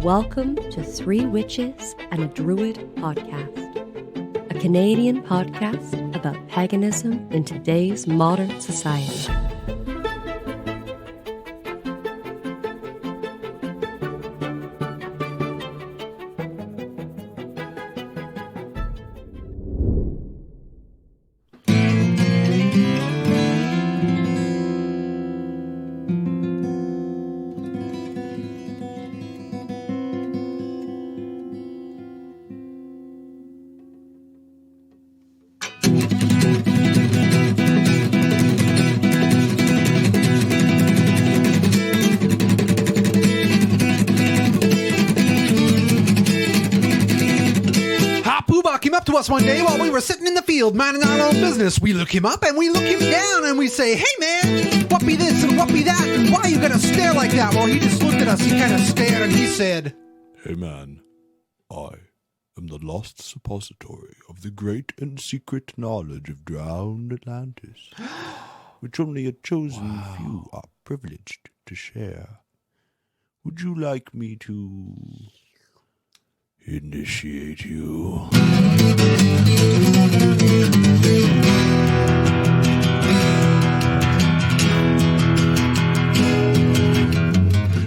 Welcome to Three Witches and a Druid podcast, a Canadian podcast about paganism in today's modern society. One day while we were sitting in the field minding our own business, we look him up and we look him down and we say, "Hey man, what be this and what be that and why you gonna stare like that?" Well, he just looked at us, he kind of stared and he said, "Hey man, I am the lost suppository of the great and secret knowledge of drowned Atlantis, which only a chosen few are privileged to share. Would you like me to initiate you?"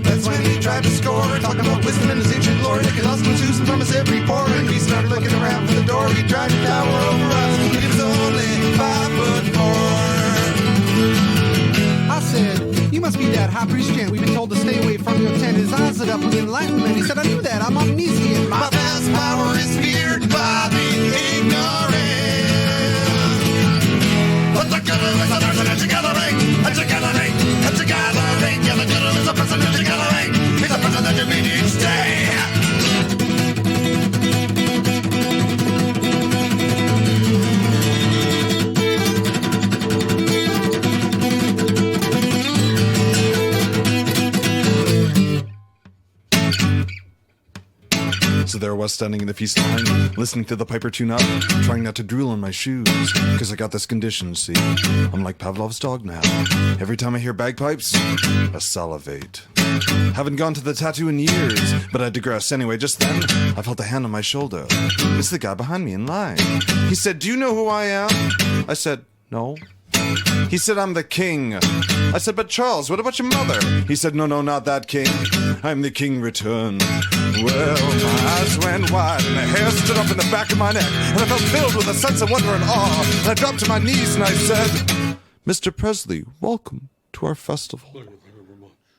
That's when he tried to score, talking about wisdom and his ancient glory. They could also Susan from his every pore, and he started looking around for the door. He tried to tower over us, but he was only 5'4". I said, "You must be that high priest Jan. We've been told to stay away from your tent." His eyes lit up with enlightenment. He said, "I knew that. I'm omniscient. My vast power is feared by the ignorant. But the good is a person at your gathering, at your gathering, at your gathering. Yeah, the good is a person at your gathering. He's a person that you meet each day. So there I was standing in the feast line, listening to the piper tune up, trying not to drool on my shoes, because I got this condition, see? I'm like Pavlov's dog now. Every time I hear bagpipes, I salivate. Haven't gone to the tattoo in years, but I digress. Anyway, just then, I felt a hand on my shoulder. It's the guy behind me in line. He said, "Do you know who I am?" I said, "No." He said, "I'm the king." I said, "But Charles, what about your mother?" He said, No, not that king. I'm the king returned." Well, my eyes went wide and the hair stood up in the back of my neck, and I felt filled with a sense of wonder and awe, and I dropped to my knees and I said, "Mr. Presley, welcome to our festival."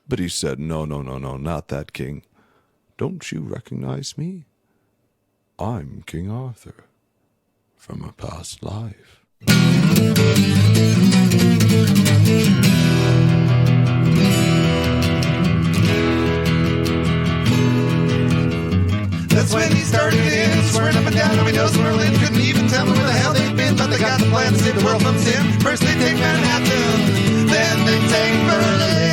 But he said, No, not that king. "Don't you recognize me? I'm King Arthur from a past life." That's when he started in, swearing up and down how he knows Merlin. Couldn't even tell me where the hell they'd been, but they got the plan to save the world from sin. First they take Manhattan, then they take Berlin.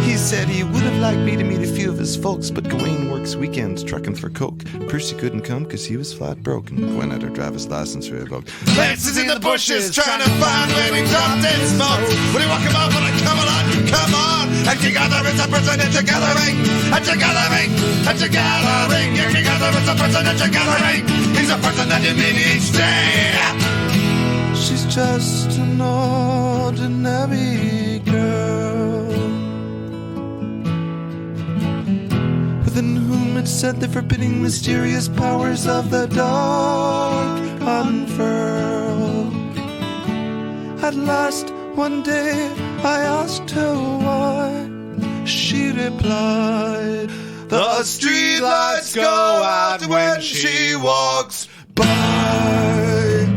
He said he would have liked me to meet a few of his folks, but Gawain works weekends trucking for coke. Percy couldn't come because he was flat broke, and Gwen had her driver's license revoked. Lances in the bushes, trying to find where he dropped in smoke. When he walk him up, when I come on, and King Arthur is a person at your gathering, at your gathering, at your gathering. Yeah, King Arthur is a person at your gathering. He's a person that you meet each day. She's just an ordinary girl, within whom it said the forbidding mysterious powers of the dark unfurl. At last, one day, I asked her why. She replied, "The streetlights go out when she walks by."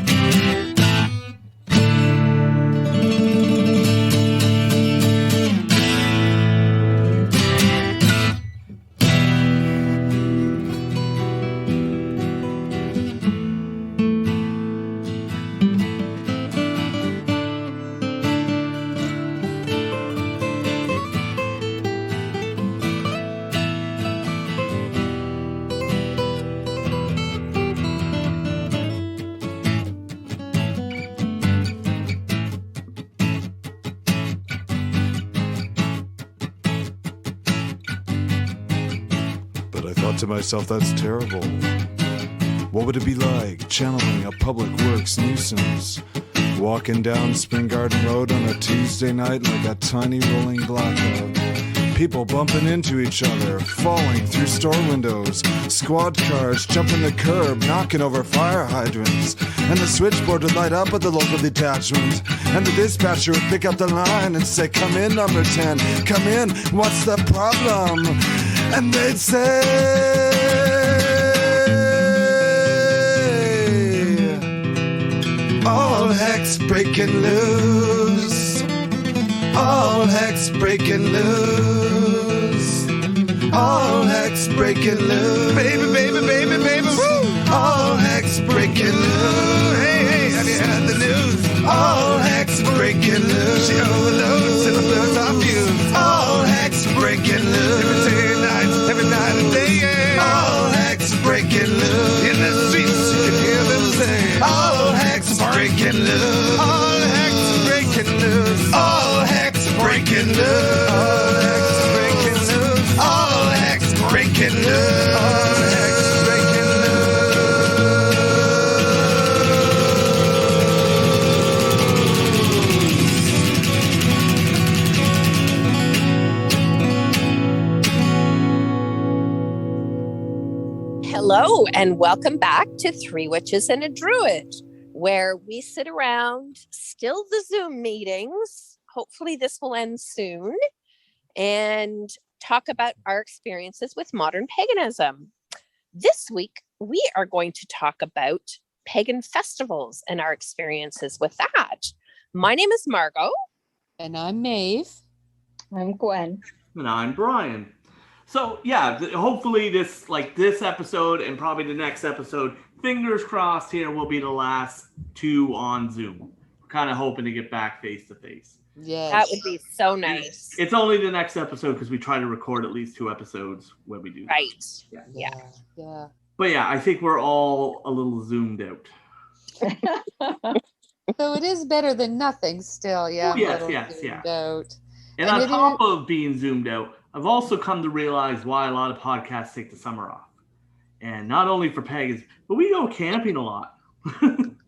thought to myself, that's terrible. What would it be like channeling a public works nuisance? Walking down Spring Garden Road on a Tuesday night like a tiny rolling blackout. People bumping into each other, falling through store windows, squad cars jumping the curb, knocking over fire hydrants, and the switchboard would light up at the local detachment, and the dispatcher would pick up the line and say, come in, number 10, come in, what's the problem? And they'd say, all heck's breaking loose. All heck's breaking loose. All heck's breaking loose. Baby, baby, baby, baby, woo! All heck's breaking loose. Hey, hey, have you heard the news? All heck's breaking loose. She overloads and the blows off fuse. All heck's breaking loose. Every night and day, yeah. All heck's breaking loose. In the streets you can hear them say, all heck's breaking loose. All heck's breaking loose. All heck's breaking loose. All heck's breaking loose. All heck's breaking loose. All heck's breaking Hello, and welcome back to Three Witches and a Druid, where we sit around, still the Zoom meetings. Hopefully this will end soon, and talk about our experiences with modern paganism. This week, we are going to talk about pagan festivals and our experiences with that. My name is Margot. And I'm Maeve. I'm Gwen. And I'm Brian. So yeah, hopefully this episode and probably the next episode, fingers crossed here, will be the last two on Zoom. We're kind of hoping to get back face to face. Yes. That would be so nice. It's only the next episode because we try to record at least 2 episodes when we do. Right. Yeah. Yeah. But yeah, I think we're all a little zoomed out. So it is better than nothing still. Yeah. Oh, yes. Out. And on top of being zoomed out, I've also come to realize why a lot of podcasts take the summer off. And not only for pagans, but we go camping a lot.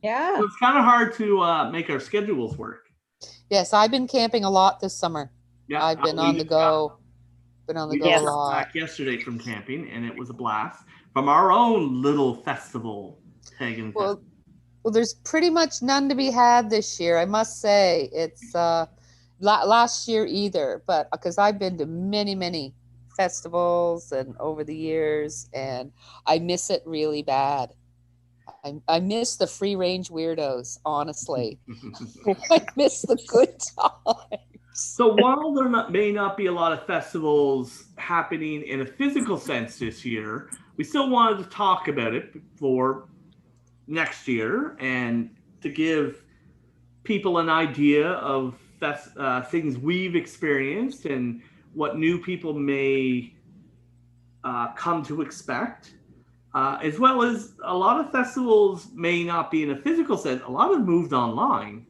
Yeah. So it's kind of hard to make our schedules work. Yes, I've been camping a lot this summer. Yeah, I've been on the go. We a just lot. back yesterday from camping, and it was a blast. From our own little festival, pagan festival. Well, there's pretty much none to be had this year, I must say. It's last year either, but because I've been to many festivals and over the years, and I miss it really bad. I miss the free range weirdos, honestly. I miss the good times. So while there may not be a lot of festivals happening in a physical sense this year, we still wanted to talk about it for next year and to give people an idea of things we've experienced and what new people may come to expect, as well as a lot of festivals may not be in a physical sense. A lot have moved online.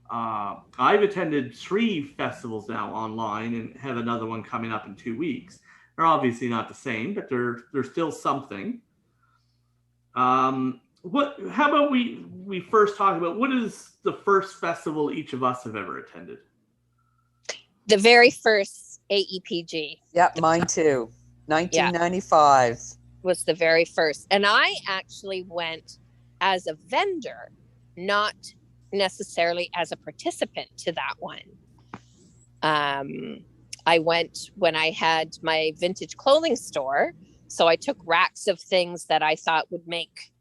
I've attended 3 festivals now online and have another one coming up in 2 weeks. They're obviously not the same, but they're still something. How about we first talk about what is the first festival each of us have ever attended? The very first AEPG. Yep, mine too. 1995. Was the very first. And I actually went as a vendor, not necessarily as a participant to that one. I went when I had my vintage clothing store. So I took racks of things that I thought would make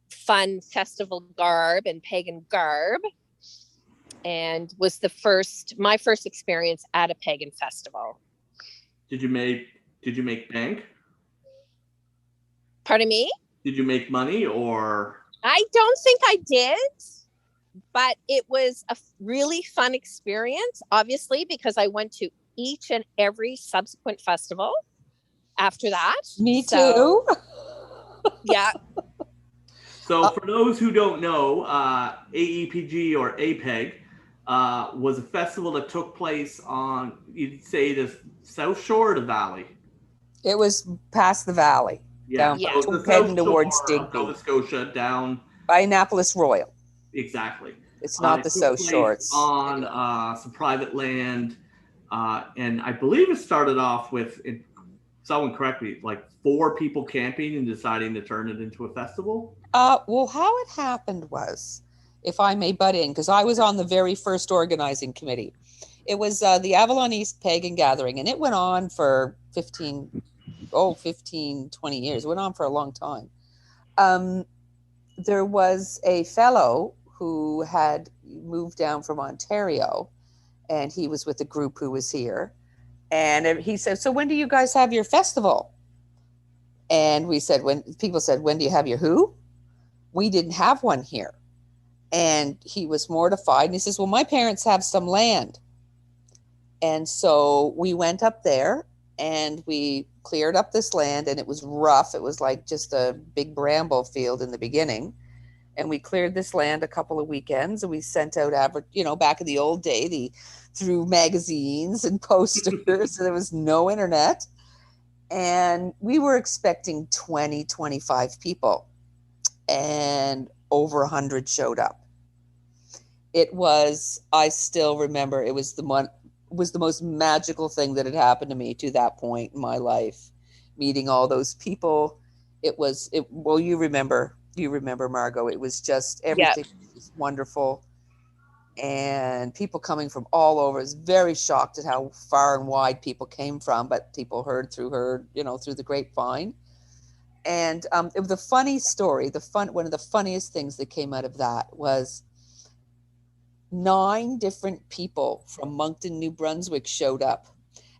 fun festival garb and pagan garb, and was my first experience at a pagan festival. Did you make bank? Pardon me? Did you make money or? I don't think I did, but it was a really fun experience, obviously, because I went to each and every subsequent festival after that. Me too. Yeah. So for those who don't know, AEPG or APEG was a festival that took place on, you'd say, the South Shore of the Valley. It was past the valley, down so the heading South towards Shore of Digby, Nova Scotia down. by Annapolis Royal. Exactly. It's not the It took South place Shore. It's on some private land, and I believe it started off with, someone correct me, like 4 people camping and deciding to turn it into a festival. Well, how it happened was, if I may butt in, because I was on the very first organizing committee. It was the Avalon East Pagan Gathering, and it went on for 15, 20 years. It went on for a long time. There was a fellow who had moved down from Ontario, and he was with a group who was here. And he said, so when do you guys have your festival? And we said, when people said, when do you have your who? We didn't have one here. And he was mortified. And he says, well, my parents have some land. And so we went up there and we cleared up this land, and it was rough. It was like just a big bramble field in the beginning. And we cleared this land a couple of weekends, and we sent out, back in the old day, through magazines and posters. So there was no internet. And we were expecting 20, 25 people, and over 100 showed up. It was, I still remember, it was the most magical thing that had happened to me to that point in my life, meeting all those people. Well, you remember, Margot, it was just, everything was wonderful. And people coming from all over. I was very shocked at how far and wide people came from, but people heard through the grapevine. And it was a funny story. One of the funniest things that came out of that was 9 different people from Moncton, New Brunswick showed up.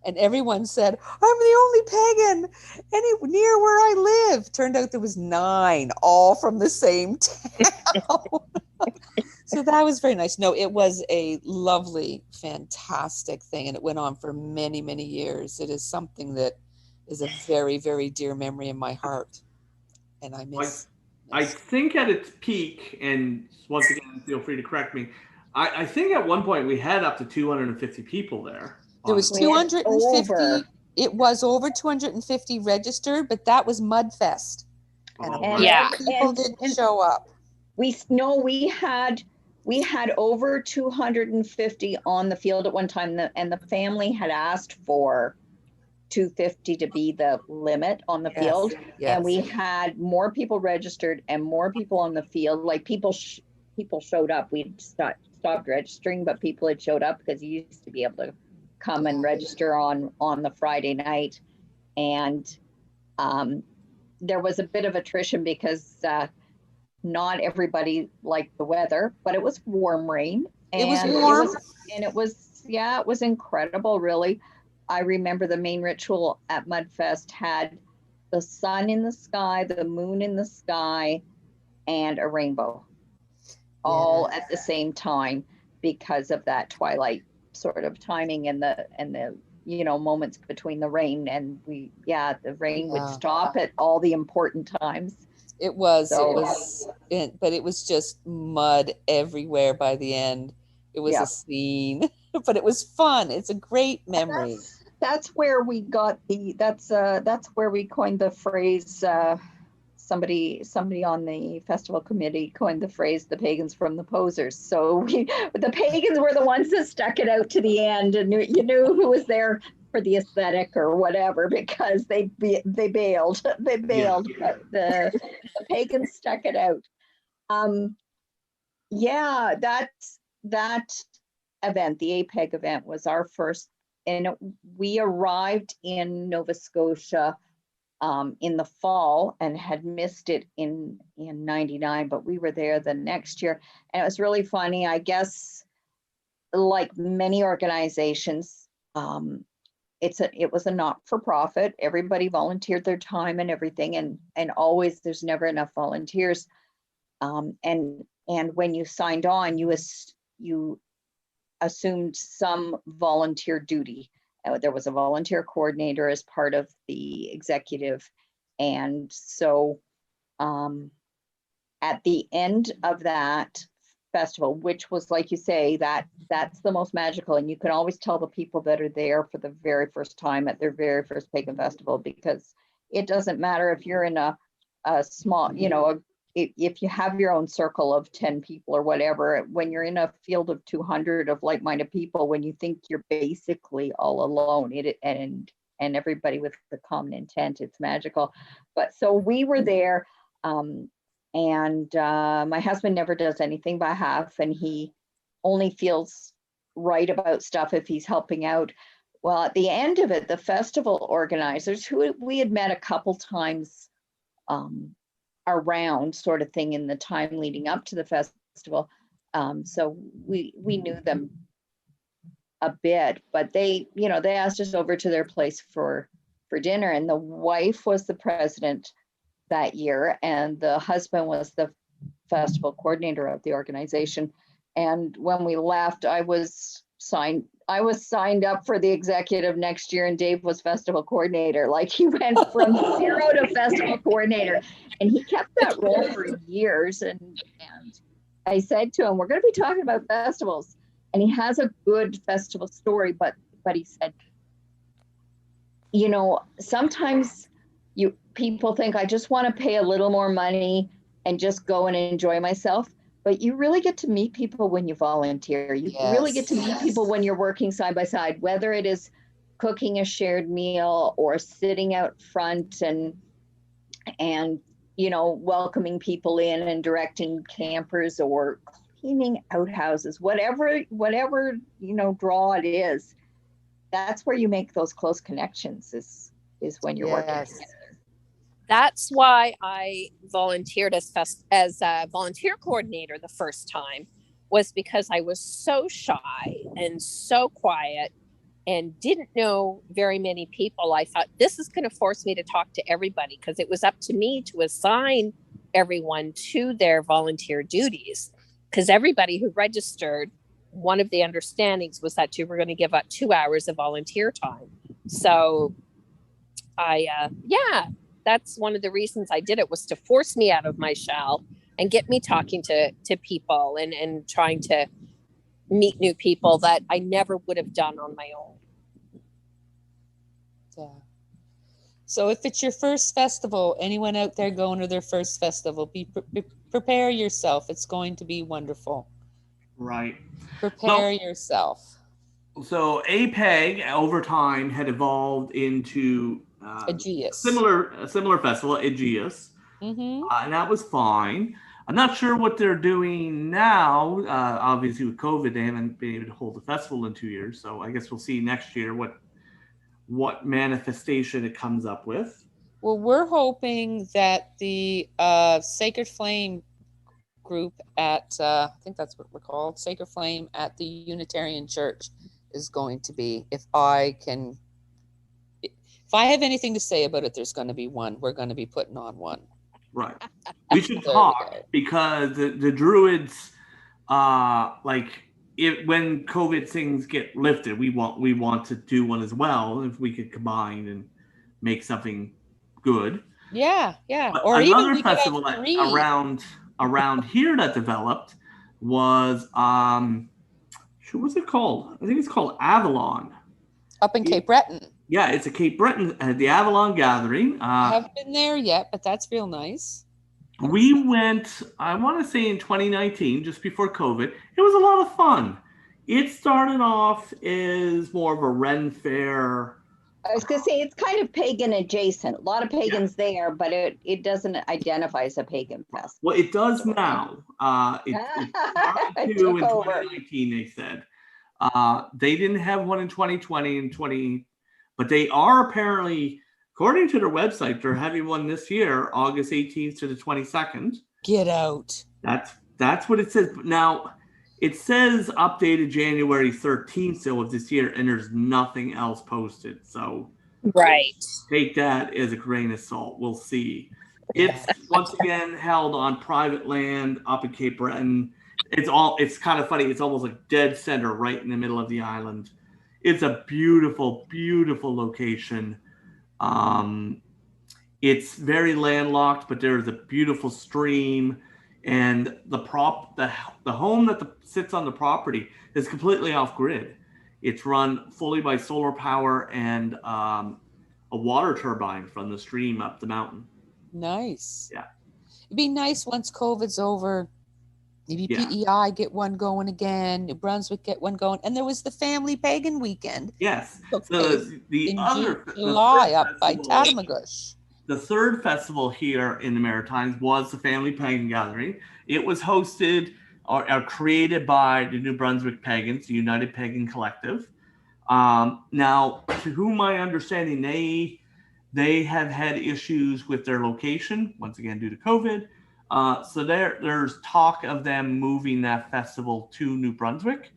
And everyone said, I'm the only pagan near where I live. Turned out there was 9, all from the same town. So that was very nice. No, it was a lovely, fantastic thing. And it went on for many, many years. It is something that is a very, very dear memory in my heart. And I miss. I think at its peak, and once again, feel free to correct me, I think at one point we had up to 250 people there. There was 250. It was over 250 registered, but that was Mudfest. And a lot of people didn't show up. We had over 250 on the field at one time, and the family had asked for 250 to be the limit on the field. Yes. And we had more people registered and more people on the field. Like people showed up. We stopped registering, but people had showed up because you used to be able to come and register on the Friday night. And there was a bit of attrition because not everybody liked the weather, but it was warm rain. And it was warm. It was incredible, really. I remember the main ritual at Mudfest had the sun in the sky, the moon in the sky, and a rainbow, all at the same time because of that twilight sort of timing and the moments between the rain and the rain would stop at all the important times. It was just mud everywhere by the end. It was a scene, but it was fun. It's a great memory. That's where we got that's where we coined the phrase. Somebody on the festival committee coined the phrase "the pagans from the posers." So the pagans were the ones that stuck it out to the end, and you knew who was there for the aesthetic or whatever because they bailed. They bailed. But the pagans stuck it out. That event, the APEG event, was our first, and we arrived in Nova Scotia in the fall and had missed it in 99, but we were there the next year. And it was really funny. I guess, like many organizations, it was a not-for-profit. Everybody volunteered their time and everything, and always there's never enough volunteers. And when you signed on, you assumed some volunteer duty. There was a volunteer coordinator as part of the executive. And so at the end of that festival, which was, like you say, that's the most magical. And you can always tell the people that are there for the very first time at their very first pagan festival, because it doesn't matter if you're in a small, if you have your own circle of 10 people or whatever, when you're in a field of 200 of like-minded people, when you think you're basically all alone, and everybody with the common intent, it's magical. But so we were there, and my husband never does anything by half, and he only feels right about stuff if he's helping out. Well, at the end of it, the festival organizers, who we had met a couple times around, sort of thing, in the time leading up to the festival, so we knew them a bit, but they asked us over to their place for dinner, and the wife was the president that year, and the husband was the festival coordinator of the organization. And when we left, I was signed up for the executive next year, and Dave was festival coordinator. Like, he went from 0 to festival coordinator, and he kept that role for years. And I said to him, we're going to be talking about festivals, and he has a good festival story, but he said, sometimes people think, I just want to pay a little more money and just go and enjoy myself. But you really get to meet people when you volunteer. You really get to meet people when you're working side by side, whether it is cooking a shared meal or sitting out front and welcoming people in and directing campers or cleaning outhouses, whatever draw it is. That's where you make those close connections, is when you're working together. That's why I volunteered as a volunteer coordinator the first time, was because I was so shy and so quiet and didn't know very many people. I thought, this is going to force me to talk to everybody, because it was up to me to assign everyone to their volunteer duties, because everybody who registered, one of the understandings was that you were going to give up 2 hours of volunteer time. So that's one of the reasons I did it, was to force me out of my shell and get me talking to people and trying to meet new people that I never would have done on my own. Yeah. So if it's your first festival, anyone out there going to their first festival, prepare yourself. It's going to be wonderful. Right. Prepare yourself. So APEG over time had evolved into Aegeus. A similar festival, Aegeus, and that was fine. I'm not sure what they're doing now. Obviously, with COVID, they haven't been able to hold a festival in 2 years, so I guess we'll see next year what manifestation it comes up with. Well, we're hoping that the Sacred Flame group at I think that's what we're called, Sacred Flame at the Unitarian Church, is going to be, if I have anything to say about it, there's going to be one. We're going to be putting on one. Right. We should talk, because the Druids, when COVID things get lifted, we want to do one as well, if we could combine and make something good. Yeah. But Or another even festival around here that developed was what's it called? I think it's called Avalon. Up in Cape Breton. Yeah, it's a Cape Breton, the Avalon Gathering. I haven't been there yet, but that's real nice. We went, I want to say in 2019, just before COVID. It was a lot of fun. It started off as more of a Ren Fair. I was going to say, it's kind of pagan adjacent. A lot of pagans there, but it doesn't identify as a pagan festival. Well, it does now. It started to in 2019, they said. They didn't have one in 2020 and 20, but they are apparently, according to their website, they're having one this year, August 18th to the 22nd. Get out. That's what it says. Now, it says updated January 13th so of this year, and there's nothing else posted. So take that as a grain of salt. We'll see. It's once again held on private land up in Cape Breton. It's kind of funny. It's almost like dead center right in the middle of the island. It's a beautiful, beautiful location. It's very landlocked, but there's a beautiful stream. and the home that sits on the property is completely off grid. It's run fully by solar power and a water turbine from the stream up the mountain. Nice. Yeah. It'd be nice once COVID's over. Maybe PEI get one going again. New Brunswick get one going. And there was the family pagan weekend. Yes. Okay. So the in other July up by festival- Tatamagouche. The third festival here in the Maritimes was the Family Pagan Gathering. It was hosted or created by the New Brunswick Pagans, the United Pagan Collective. Now, to whom my understanding, they have had issues with their location, once again due to COVID. So there's talk of them moving that festival to New Brunswick.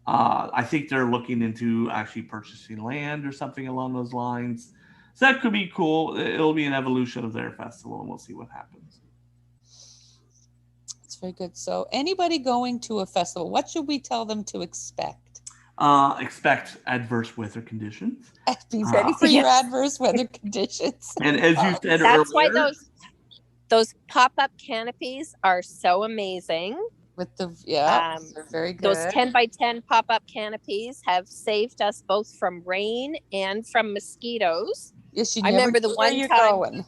I think they're looking into actually purchasing land or something along those lines. So that could be cool. It'll be an evolution of their festival, and we'll see what happens. It's very good. So anybody going to a festival, what should we tell them to expect? Expect adverse weather conditions. Be ready for your adverse weather conditions. And as you said That's earlier, why those pop-up canopies are so amazing. With the they're very good. Those 10 by 10 pop-up canopies have saved us both from rain and from mosquitoes. Yes, I remember the one time. Going.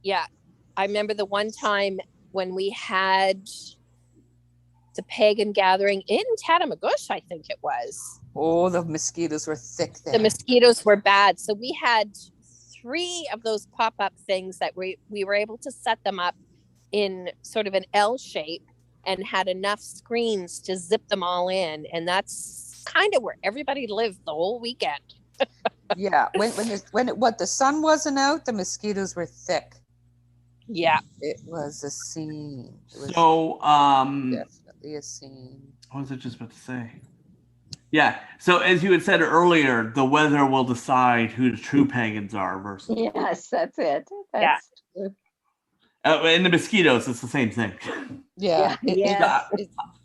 Yeah, I remember the one time when we had the pagan gathering in Tatamagouche, I think it was. Oh, the mosquitoes were thick there. The mosquitoes were bad. So we had 3 of those pop-up things that we were able to set them up in sort of an L shape and had enough screens to zip them all in. And that's kind of where everybody lived the whole weekend. Yeah, when the sun wasn't out, the mosquitoes were thick. Yeah, it was a scene. Definitely a scene. What was I just about to say? Yeah. So as you had said earlier, the weather will decide who the true pagans are versus. Yes, that's it. And the mosquitoes, it's the same thing. Yeah.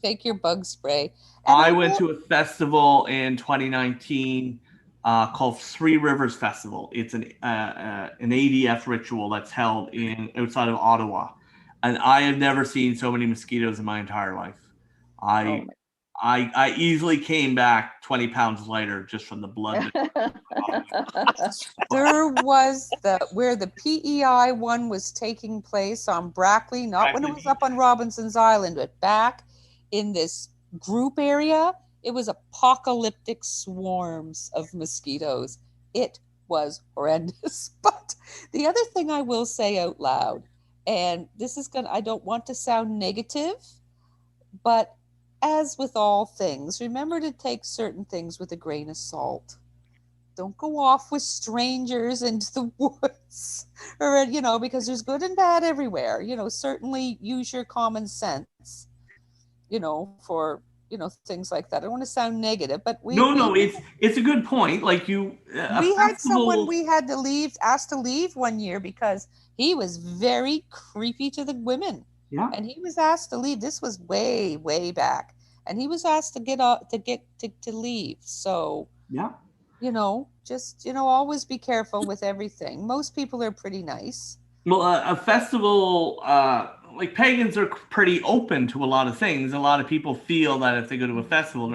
Take your bug spray. I went to a festival in 2019 called Three Rivers Festival. It's an ADF ritual that's held outside of Ottawa, and I have never seen so many mosquitoes in my entire life. I easily came back 20 pounds lighter just from the blood. There was where the PEI one was taking place on Brackley, not when it was up on Robinson's Island, but back in this group area. It was apocalyptic swarms of mosquitoes. It was horrendous. But the other thing I will say out loud, and this is I don't want to sound negative, but as with all things, remember to take certain things with a grain of salt. Don't go off with strangers into the woods, or because there's good and bad everywhere. Certainly use your common sense. For things like that. I don't want to sound negative, but it's a good point. Like we had someone we had to asked to leave one year because he was very creepy to the women. Yeah. And he was asked to leave. This was way, way back. And he was asked to leave. So, yeah. Just, always be careful with everything. Most people are pretty nice. Well, a festival, like pagans are pretty open to a lot of things. A lot of people feel that if they go to a festival,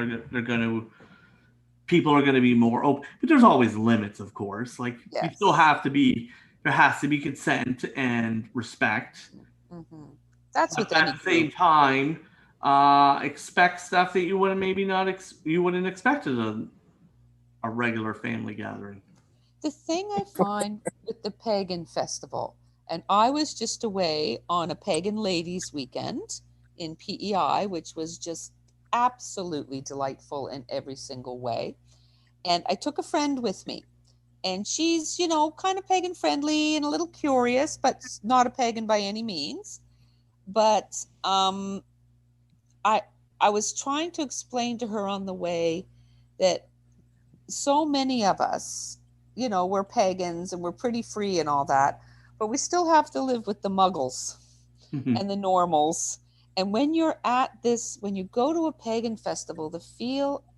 people are going to be more open. But there's always limits, of course. Like you still there has to be consent and respect. Mm-hmm. That's but at the same time, expect stuff that you wouldn't expect at a regular family gathering. The thing I find with the Pagan Festival, and I was just away on a Pagan Ladies Weekend in PEI, which was just absolutely delightful in every single way. And I took a friend with me, and she's, kind of pagan friendly and a little curious, but not a pagan by any means. But I was trying to explain to her on the way that so many of us, we're pagans and we're pretty free and all that, but we still have to live with the muggles and the normals. And when you're when you go to a pagan festival, the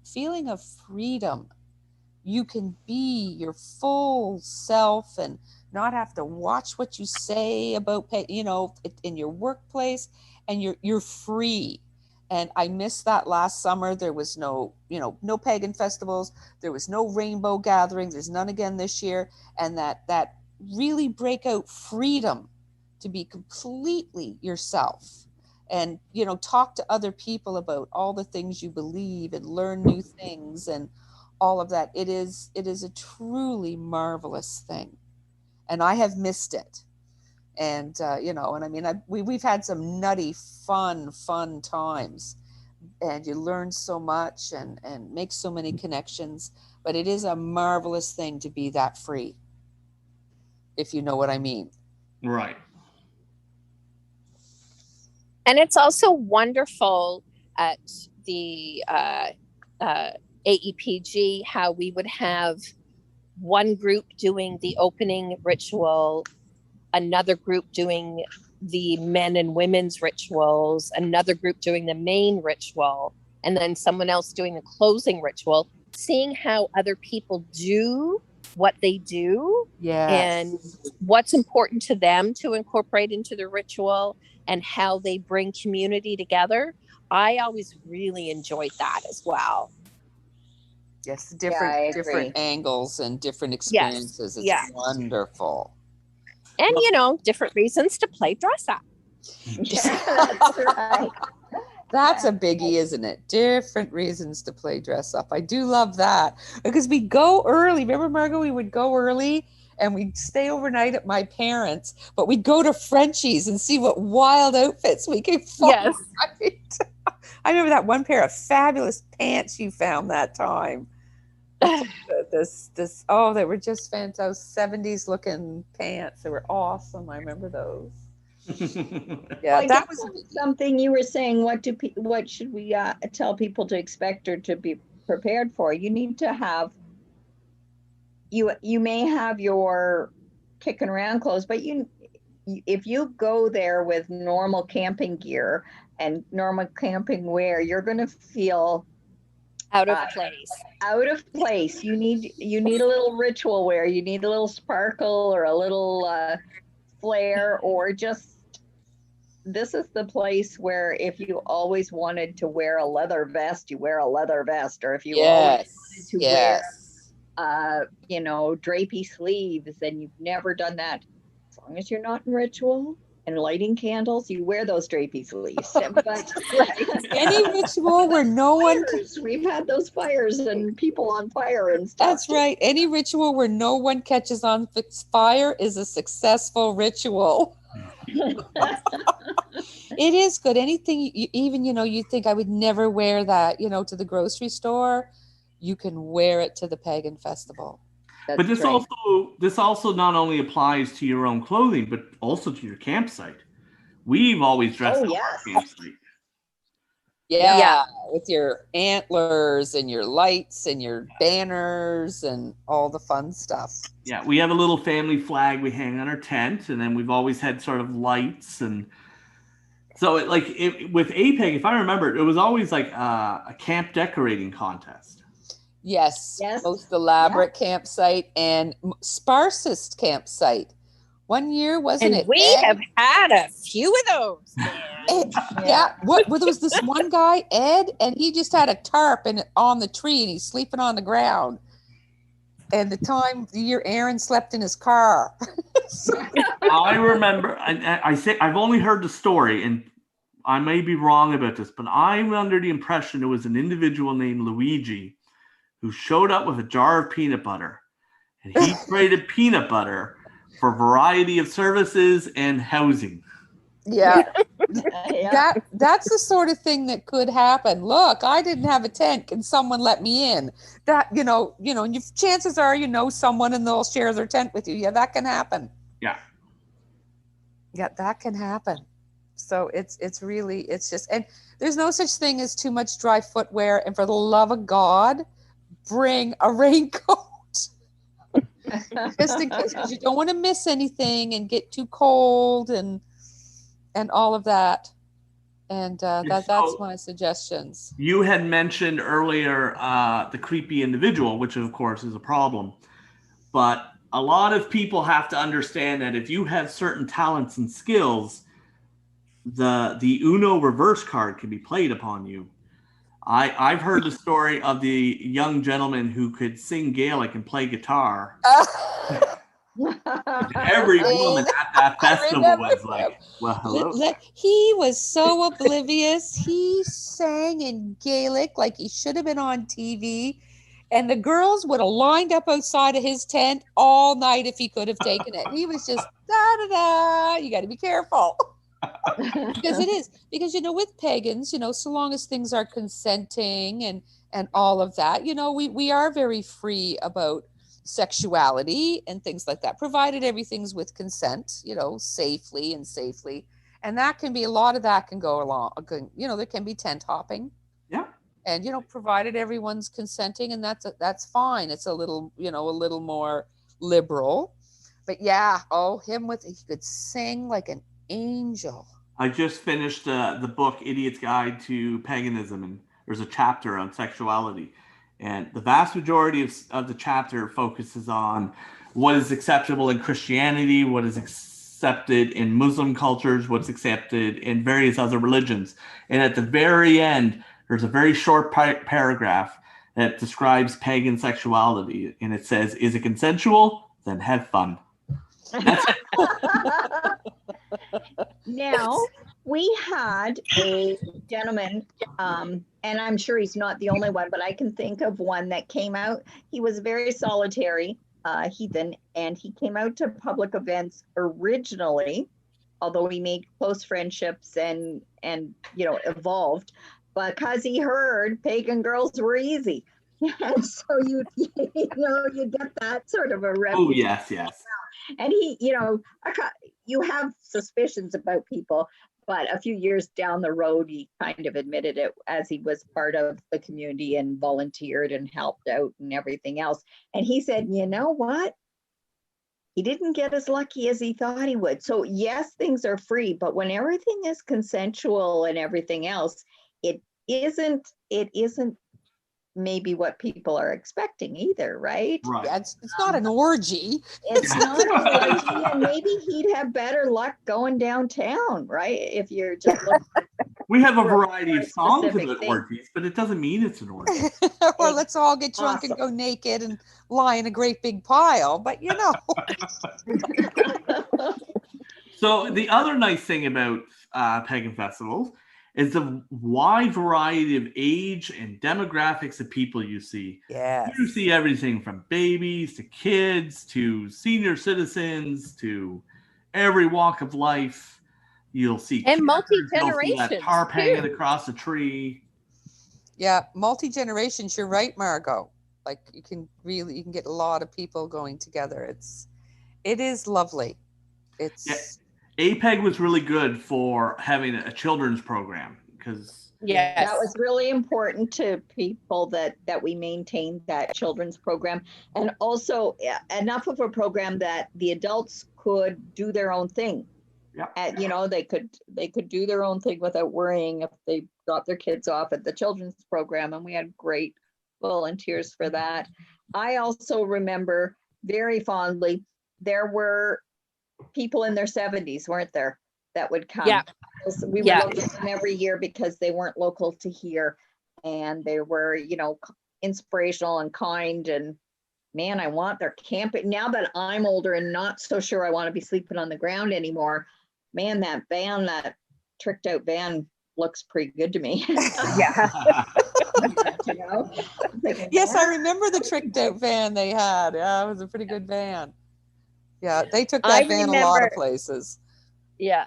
feeling of freedom, you can be your full self and not have to watch what you say about, in your workplace, and you're free. And I missed that last summer. There was no pagan festivals. There was no rainbow gatherings. There's none again this year. And that really breakout freedom to be completely yourself and, talk to other people about all the things you believe and learn new things and all of that. It is a truly marvelous thing. And I have missed it. And, we've had some nutty, fun times, and you learn so much and make so many connections, but it is a marvelous thing to be that free, if you know what I mean. Right. And it's also wonderful at the AEPG how we would have one group doing the opening ritual, another group doing the men and women's rituals, another group doing the main ritual, and then someone else doing the closing ritual, seeing how other people do what they do. Yes. And what's important to them to incorporate into the ritual and how they bring community together. I always really enjoyed that as well. Yes, different angles and different experiences. Yes. It's wonderful. And, different reasons to play dress up. That's right. That's a biggie, isn't it? Different reasons to play dress up. I do love that because we go early. Remember, Margot, we would go early and we'd stay overnight at my parents', but we'd go to Frenchie's and see what wild outfits we could find. Yes. Right? I remember that one pair of fabulous pants you found that time. They were just fantastic. 70s looking pants. They were awesome. I remember those. Yeah, Well, that was something you were saying. What should we tell people to expect or to be prepared for? You need to have. You may have your kicking around clothes, but if you go there with normal camping gear and normal camping wear, you're going to feel out of place. Out of place. You need a little ritual wear. You need a little sparkle or a little flair, or just. This is the place where if you always wanted to wear a leather vest, you wear a leather vest, or if you always wanted to wear, drapey sleeves, and you've never done that, as long as you're not in ritual and lighting candles, you wear those drapey sleeves. But any ritual where no one we've had those fires and people on fire and stuff. That's right. Any ritual where no one catches on fire is a successful ritual. It is good. Anything, you think I would never wear that, to the grocery store, you can wear it to the Pagan Festival. That's but this great. also not only applies to your own clothing, but also to your campsite. We've always dressed up our campsite. Yeah, with your antlers and your lights and your banners and all the fun stuff. Yeah, we have a little family flag we hang on our tent, and then we've always had sort of lights. And so with APEG, if I remember, it was always like a camp decorating contest. Yes. Most elaborate campsite and sparsest campsite. One year, wasn't it? We have had a few of those. There was this one guy, Ed, and he just had a tarp on the tree, and he's sleeping on the ground. And the year Aaron slept in his car. I remember, I've only heard the story, and I may be wrong about this, but I'm under the impression it was an individual named Luigi who showed up with a jar of peanut butter, and he traded peanut butter for a variety of services and housing. Yeah. That's the sort of thing that could happen. Look, I didn't have a tent. Can someone let me in? That, chances are, someone and they'll share their tent with you. Yeah, that can happen. Yeah. Yeah, that can happen. So it's just, and there's no such thing as too much dry footwear. And for the love of God, bring a raincoat. Just in case, because you don't want to miss anything and get too cold and all of that. And that's my suggestions. You had mentioned earlier the creepy individual, which of course is a problem. But a lot of people have to understand that if you have certain talents and skills, the Uno reverse card can be played upon you. I've heard the story of the young gentleman who could sing Gaelic and play guitar. Every woman at that festival was like, well, hello. He was so oblivious. He sang in Gaelic like he should have been on TV. And the girls would have lined up outside of his tent all night if he could have taken it. He was just da-da-da. You got to be careful. Because it is. Because, with pagans, so long as things are consenting and all of that, we are very free about sexuality and things like that, provided everything's with consent, safely. And that can be, a lot of that can go along, there can be tent hopping. Yeah. And, provided everyone's consenting, and that's fine. It's a little more liberal. But yeah, he could sing like an angel. I just finished the book Idiot's Guide to Paganism, and there's a chapter on sexuality. And the vast majority of the chapter focuses on what is acceptable in Christianity, what is accepted in Muslim cultures, what's accepted in various other religions. And at the very end, there's a very short paragraph that describes pagan sexuality. And it says, is it consensual? Then have fun. That's it. Now, we had a gentleman, and I'm sure he's not the only one, but I can think of one that came out. He was very solitary heathen, and he came out to public events originally, although he made close friendships and evolved, because he heard pagan girls were easy. And so you get that sort of a reputation. Oh, yes. And he, you have suspicions about people, but a few years down the road, he kind of admitted it, as he was part of the community and volunteered and helped out and everything else. And he said, you know what? He didn't get as lucky as he thought he would. So yes, things are free, but when everything is consensual and everything else, it isn't maybe what people are expecting either, right? Right. Yeah, it's not an orgy. It's not an orgy, and maybe he'd have better luck going downtown, right? If you're just looking. We have a variety of songs specific about thing. orgies, but it doesn't mean it's an orgy. Or let's all get drunk and go naked and lie in a great big pile. But So the other nice thing about pagan festivals is the wide variety of age and demographics of people you see. Yes. You see everything from babies to kids to senior citizens to every walk of life. You'll see And kids, multi-generations, you'll see that tarp hanging too. across a tree. Yeah, multi-generations, you're right, Margot. Like you can get a lot of people going together. It is lovely. APEG was really good for having a children's program because Yes. That was really important to people that we maintained that children's program, and also enough of a program that the adults could do their own thing. Yeah. They could do their own thing without worrying if they dropped their kids off at the children's program, and we had great volunteers for that. I also remember very fondly, there were people in their 70s, weren't there, that would come. Yeah. We would look at them every year because they weren't local to here, and they were, inspirational and kind, and man, I want their camping. Now that I'm older and not so sure I want to be sleeping on the ground anymore, man, that tricked out van looks pretty good to me. Yeah. Yes, I remember the tricked out van they had. Yeah, it was a pretty good van. Yeah, they took that van a lot of places. Yeah.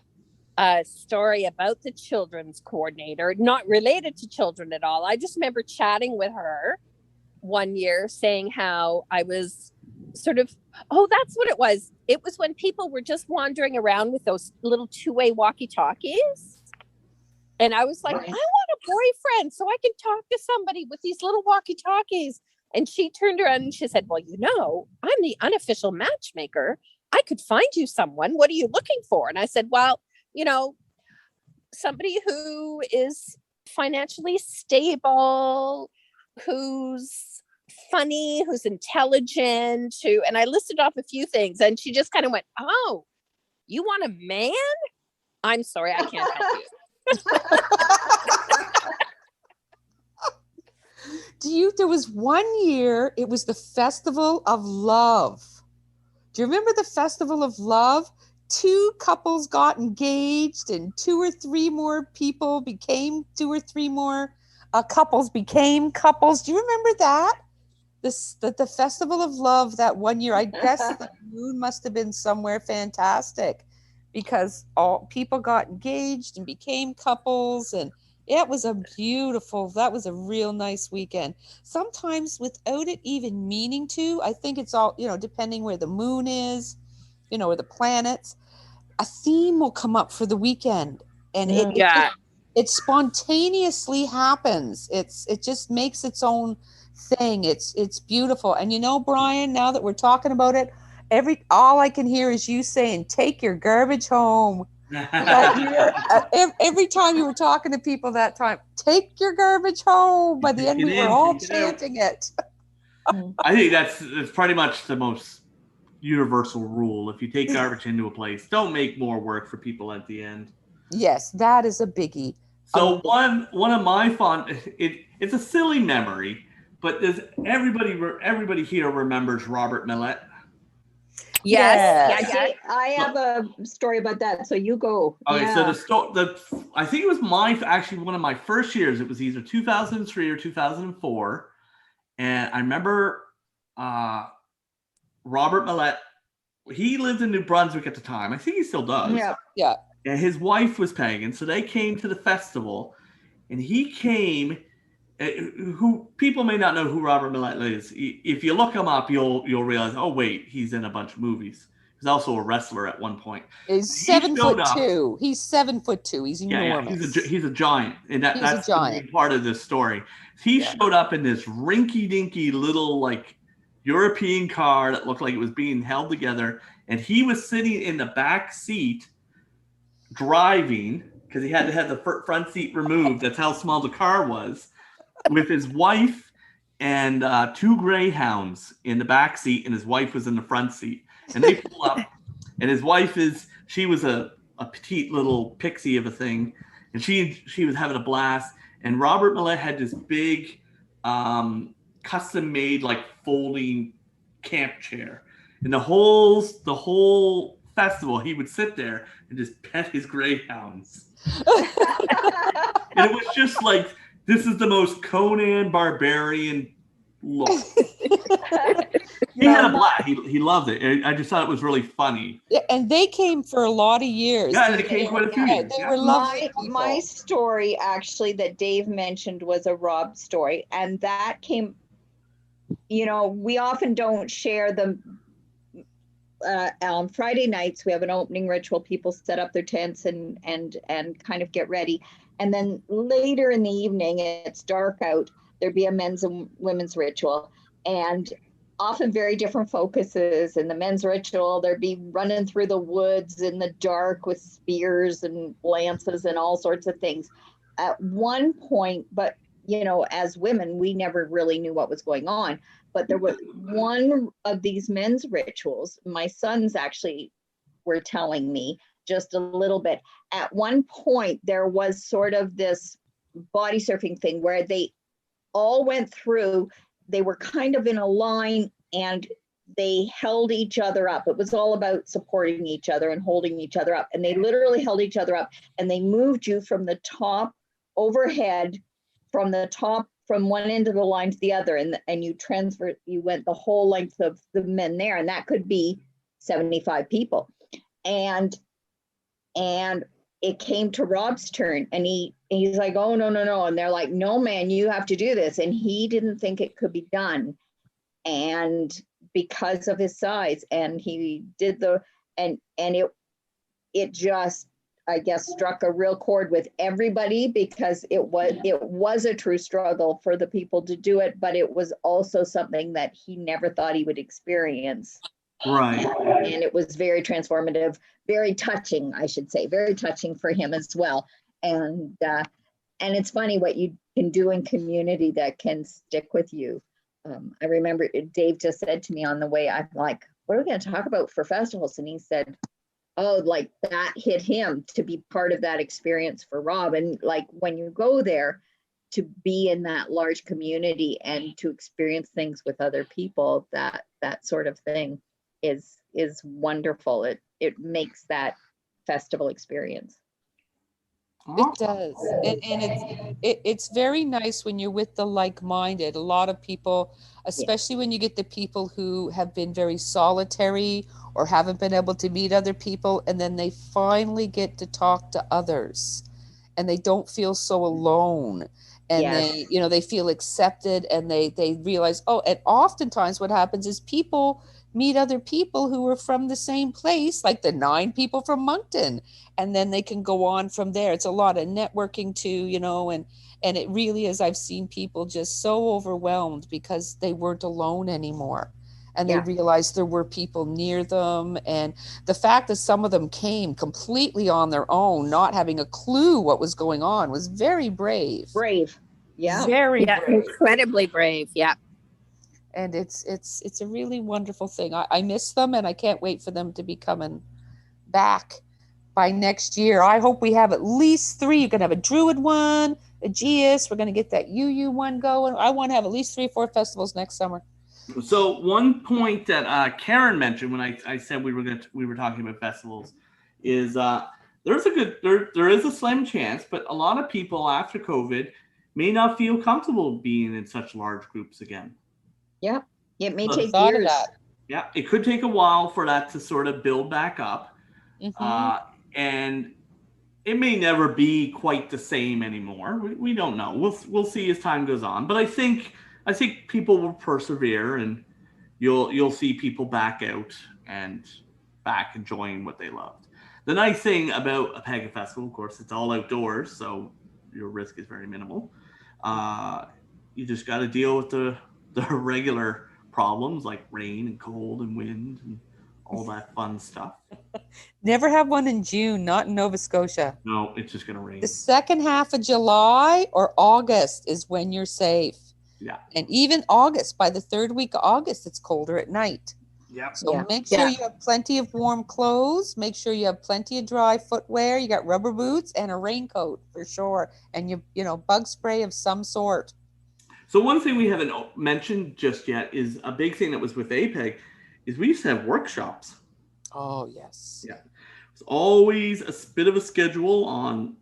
A story about the children's coordinator, not related to children at all. I just remember chatting with her one year saying how I was sort of, that's what it was. It was when people were just wandering around with those little two-way walkie-talkies. And I was like, I want a boyfriend so I can talk to somebody with these little walkie-talkies. And she turned around and she said, well, I'm the unofficial matchmaker. I could find you someone. What are you looking for? And I said, well, somebody who is financially stable, whose funny, who's intelligent, and I listed off a few things, and she just kind of went, "Oh, you want a man? I'm sorry, I can't help you." There was one year, it was the Festival of Love. Do you remember the Festival of Love? 2 couples got engaged and 2 or 3 more people became 2 or 3 more couples became couples. Do you remember that? The Festival of Love that one year, I guess the moon must have been somewhere fantastic because all people got engaged and became couples, and that was a real nice weekend. Sometimes without it even meaning to, I think it's all, depending where the moon is, or the planets, a theme will come up for the weekend, and it spontaneously happens. It just makes its own thing. It's beautiful. And Brian, now that we're talking about it, all I can hear is you saying, "Take your garbage home." Every time you were talking to people that time, "Take your garbage home." By the end, we were all chanting it. I think that's pretty much the most universal rule. If you take garbage into a place, don't make more work for people at the end. Yes, that is a biggie. So one of my it's a silly memory, but does everybody here remembers Robert Millett? Yes. I have a story about that. So you go. Okay, so I think it was one of my first years. It was either 2003 or 2004, and I remember Robert Millett. He lived in New Brunswick at the time. I think he still does. Yeah. And his wife was pagan, so they came to the festival, and he came. Who people may not know who Robert Millett is. If you look him up, you'll realize, oh wait, he's in a bunch of movies. He's also a wrestler at one point. He's 7'2". He's 7'2". He's enormous. Yeah, he's a giant, and that's the big part of this story. He showed up in this rinky-dinky little European car that looked like it was being held together, and he was sitting in the back seat driving because he had to have the front seat removed. That's how small the car was, with his wife and 2 greyhounds in the back seat, and his wife was in the front seat. And they pull up, and his wife she was a petite little pixie of a thing, and she was having a blast. And Robert Millett had this big custom made folding camp chair, and the whole festival he would sit there and just pet his greyhounds. And it was just this is the most Conan Barbarian look. He had a blast. He loved it. I just thought it was really funny. Yeah, and they came for a lot of years. Yeah, they came quite a few years. They were lovely. My story actually that Dave mentioned was a Rob story, and that came. We often don't share them. On Friday nights, we have an opening ritual. People set up their tents and kind of get ready. And then later in the evening, it's dark out, there'd be a men's and women's ritual, and often very different focuses. In the men's ritual, there'd be running through the woods in the dark with spears and lances and all sorts of things. At one point, but as women, we never really knew what was going on. But there was one of these men's rituals, my sons actually were telling me just a little bit. At one point, there was sort of this body surfing thing where they all went through, they were kind of in a line and they held each other up. It was all about supporting each other and holding each other up. And they literally held each other up, and they moved you from the top overhead, from one end of the line to the other, and you went the whole length of the men there, and that could be 75 people. And it came to Rob's turn, and he's like, "Oh, no." And they're like, "No, man, you have to do this." And he didn't think it could be done. And because of his size, and he did and it just, I guess, struck a real chord with everybody, because it was a true struggle for the people to do it, but it was also something that he never thought he would experience. Right. And it was very transformative, very touching, I should say, very touching for him as well. And it's funny what you can do in community that can stick with you. I remember Dave just said to me on the way, I'm like, what are we going to talk about for festivals? And he said, oh, like that hit him to be part of that experience for Rob. And like when you go there, to be in that large community and to experience things with other people, that sort of thing is wonderful. It makes that festival experience. It does, and it's very nice when you're with the like-minded. A lot of people, especially when you get the people who have been very solitary or haven't been able to meet other people, and then they finally get to talk to others, and they don't feel so alone, and Yes. they feel accepted, and they realize, oh, and oftentimes what happens is people meet other people who are from the same place, like the 9 people from Moncton, and then they can go on from there. It's a lot of networking too, and it really is. I've seen people just so overwhelmed because they weren't alone anymore, and they realized there were people near them, and the fact that some of them came completely on their own, not having a clue what was going on, was very brave. Very brave. Incredibly brave. Yeah. And it's a really wonderful thing. I miss them, and I can't wait for them to be coming back by next year. I hope we have at least 3. You're going to have a Druid one, a GS. We're going to get that UU one going. I want to have at least 3 or 4 festivals next summer. So one point that Karen mentioned when I said we were talking about festivals is there is a slim chance, but a lot of people after COVID may not feel comfortable being in such large groups again. Yeah, it may So take years. Yeah, it could take a while for that to sort of build back up. And it may never be quite the same anymore. We don't know. We'll see as time goes on. But I think people will persevere, and you'll see people back out and back enjoying what they loved. The nice thing about a Pagan Festival, of course, it's all outdoors, so your risk is very minimal. You just got to deal with the regular problems like rain and cold and wind and all that fun stuff. Never have one in June, not in Nova Scotia. No, it's just going to rain. The second half of July or August is when you're safe. Yeah. And even August, by the 3rd week of August, it's colder at night. Yeah. So make sure you have plenty of warm clothes. Make sure you have plenty of dry footwear. You got rubber boots and a raincoat for sure. And you bug spray of some sort. So one thing we haven't mentioned just yet is a big thing that was with APEG is we used to have workshops. Oh, yes. Yeah. It's always a bit of a schedule on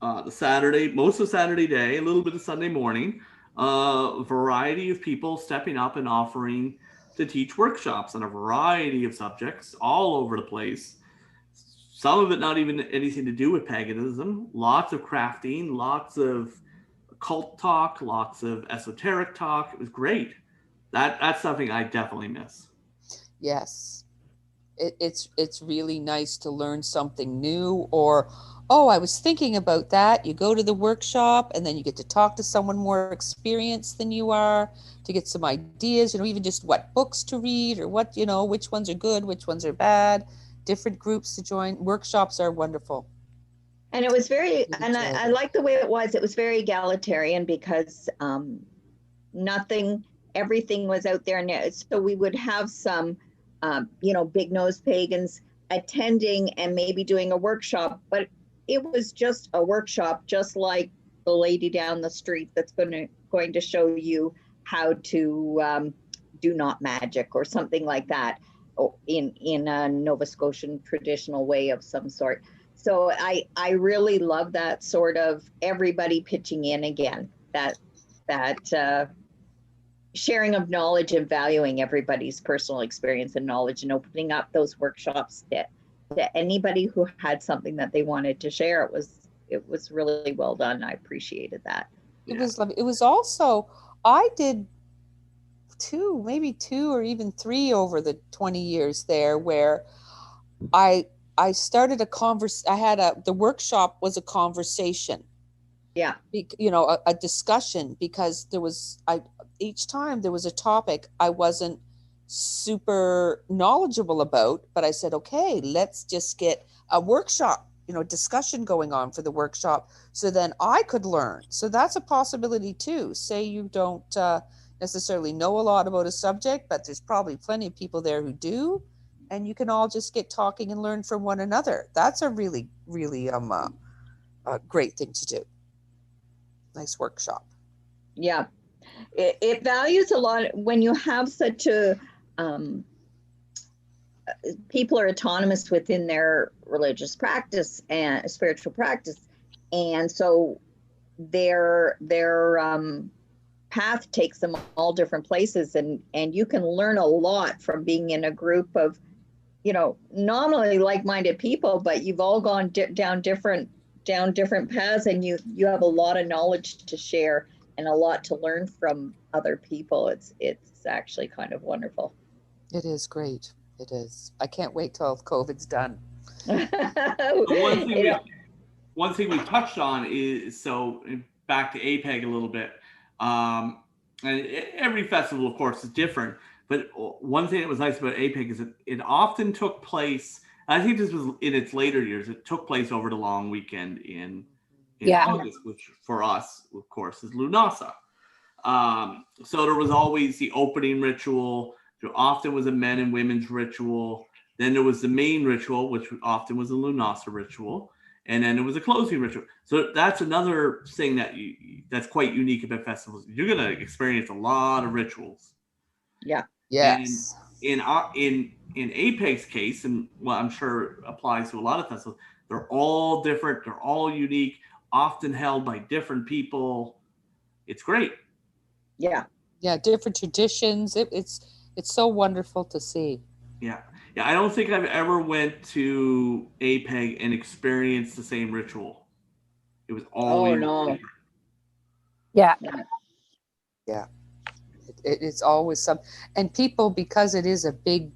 the Saturday, most of Saturday day, a little bit of Sunday morning, a variety of people stepping up and offering to teach workshops on a variety of subjects all over the place. Some of it not even anything to do with paganism, lots of crafting, lots of occult talk, lots of esoteric talk. It was great. That's something I definitely miss. Yes. It's really nice to learn something new, or, oh, I was thinking about that. You go to the workshop and then you get to talk to someone more experienced than you are to get some ideas, even just what books to read or what, which ones are good, which ones are bad, different groups to join. Workshops are wonderful. And it was very, and I like the way it was very egalitarian because everything was out there. And so we would have some, big nose pagans attending and maybe doing a workshop, but it was just a workshop, just like the lady down the street that's going to show you how to do not magic or something like that in a Nova Scotian traditional way of some sort. So I really love that sort of everybody pitching in again, that sharing of knowledge and valuing everybody's personal experience and knowledge and opening up those workshops to anybody who had something that they wanted to share. It was really well done. I appreciated that. It was lovely. It was also, I did 2, maybe 2 or even 3 over the 20 years there where I started the workshop was a conversation. Yeah. A discussion, because each time there was a topic I wasn't super knowledgeable about, but I said, okay, let's just get a workshop, discussion going on for the workshop. So then I could learn. So that's a possibility too. Say you don't, necessarily know a lot about a subject, but there's probably plenty of people there who do, and you can all just get talking and learn from one another. That's a really, really a great thing to do. Nice workshop. Yeah. It values a lot when you have such a people are autonomous within their religious practice and spiritual practice, and so their path takes them all different places, and you can learn a lot from being in a group of, you know, nominally like-minded people, but you've all gone down different paths, and you have a lot of knowledge to share and a lot to learn from other people. It's actually kind of wonderful. It is great. It is. I can't wait till COVID's done. One thing we touched on is, so back to APEG a little bit. And every festival, of course, is different. But one thing that was nice about APEG is that it often took place, I think this was in its later years, it took place over the long weekend in August, which for us, of course, is Lunasa. So there was always the opening ritual. There often was a men and women's ritual. Then there was the main ritual, which often was a Lunasa ritual. And then there was a closing ritual. So that's another thing that's quite unique about festivals. You're going to experience a lot of rituals. Yeah. Yes. And in APEG's case, and what I'm sure applies to a lot of festivals, they're all different. They're all unique, often held by different people. It's great. Yeah. Yeah, different traditions. It's so wonderful to see. Yeah. I don't think I've ever went to APEG and experienced the same ritual. It was always different. Yeah. It's always some, and people, because it is a big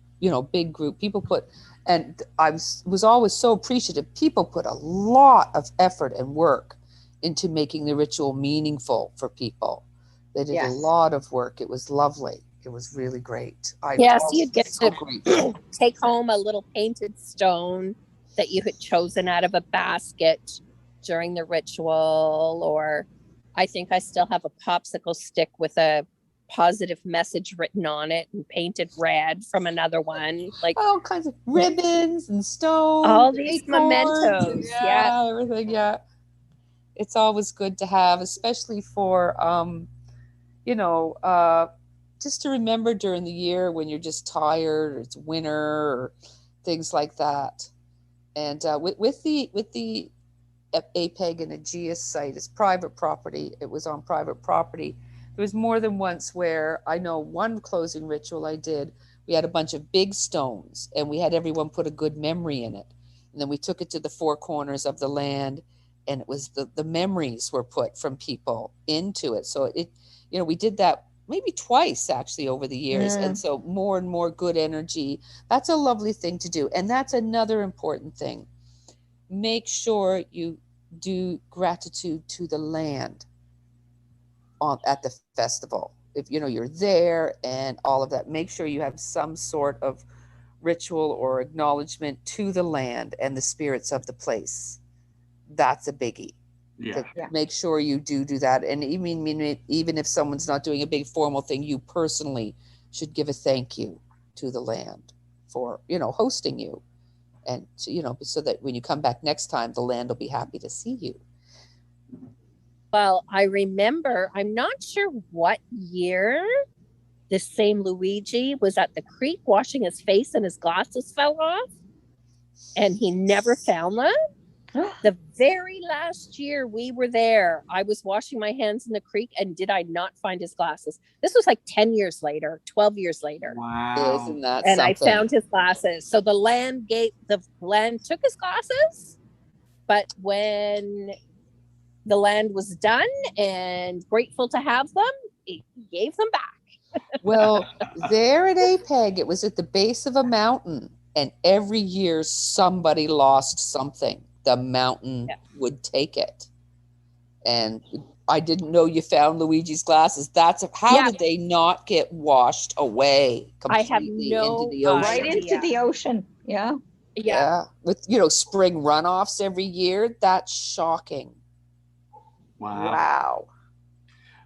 group, people put, and I was always so appreciative. People put a lot of effort and work into making the ritual meaningful for people. They did a lot of work. It was lovely. It was really great. Yes, you'd get to take home a little painted stone that you had chosen out of a basket during the ritual, or I think I still have a popsicle stick with a positive message written on it and painted red from another one. Like all kinds of ribbons and stones. All these mementos. Yeah, everything. Yeah. It's always good to have, especially for, just to remember during the year when you're just tired, or it's winter, or things like that. And with the APEG and Aegeus site, it's private property. It was on private property. There was more than once where I know one closing ritual I did, we had a bunch of big stones and we had everyone put a good memory in it. And then we took it to the four corners of the land, and it was the memories were put from people into it. So we did that maybe twice actually over the years. And so more and more good energy. That's a lovely thing to do. And that's another important thing. Make sure you do gratitude to the land at the festival. If you're there and all of that, make sure you have some sort of ritual or acknowledgement to the land and the spirits of the place. That's a biggie. Make sure you do that. And even if someone's not doing a big formal thing, you personally should give a thank you to the land for hosting you, and so that when you come back next time, the land will be happy to see you. Well, I remember, I'm not sure what year, this same Luigi was at the creek washing his face and his glasses fell off and he never found them. The very last year we were there, I was washing my hands in the creek, and did I not find his glasses? This was like 10 years later, 12 years later. Wow. Isn't that and something? I found his glasses. So the land took his glasses, but when the land was done and grateful to have them, he gave them back. Well, there at APEG, it was at the base of a mountain, and every year somebody lost something. The mountain would take it. And I didn't know you found Luigi's glasses. How did they not get washed away completely into the ocean? Right into the ocean. Yeah. With, spring runoffs every year. That's shocking. Wow.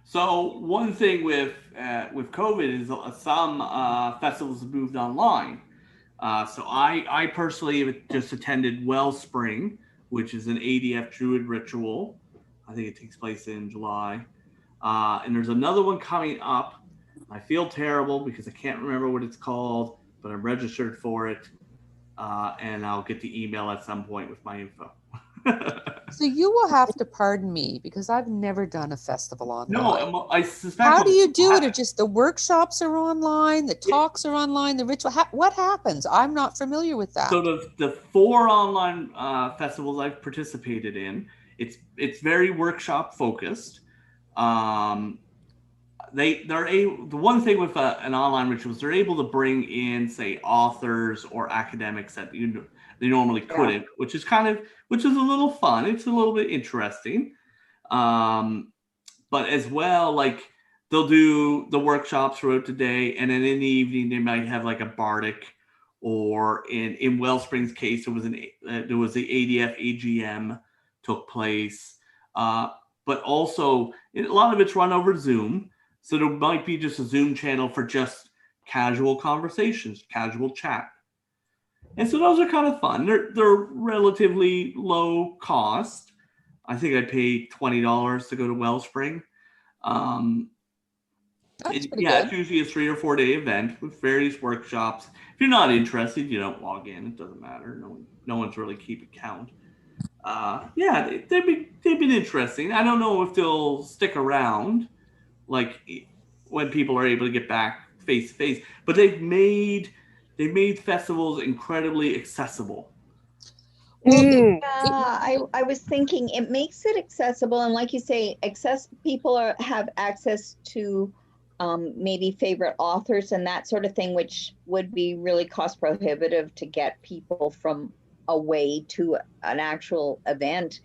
So one thing with COVID is some festivals have moved online. So I personally have just attended Wellspring, which is an ADF Druid ritual. I think it takes place in July. And there's another one coming up. I feel terrible because I can't remember what it's called, but I'm registered for it. And I'll get the email at some point with my info. So you will have to pardon me because I've never done a festival online. No, I suspect. How do you do it? Or just the workshops are online, the talks are online, the ritual? What happens? I'm not familiar with that. So the 4 online festivals I've participated in, it's very workshop focused. The one thing with an online ritual is they're able to bring in, say, authors or academics that they normally couldn't, which is a little fun. It's a little bit interesting. But as well, like they'll do the workshops throughout the day, and then in the evening they might have like a bardic, or in Wellspring's case, there was the ADF AGM took place. But also a lot of it's run over Zoom. So there might be just a Zoom channel for just casual conversations, casual chat. And so those are kind of fun. They're relatively low cost. I think I paid $20 to go to Wellspring. It's usually a 3 or 4 day event with various workshops. If you're not interested, you don't log in. It doesn't matter. No one's really keeping count. They've been interesting. I don't know if they'll stick around, like when people are able to get back face to face. But they've made festivals incredibly accessible. Well, I was thinking it makes it accessible, and like you say, people have access to maybe favorite authors and that sort of thing, which would be really cost prohibitive to get people from away to an actual event.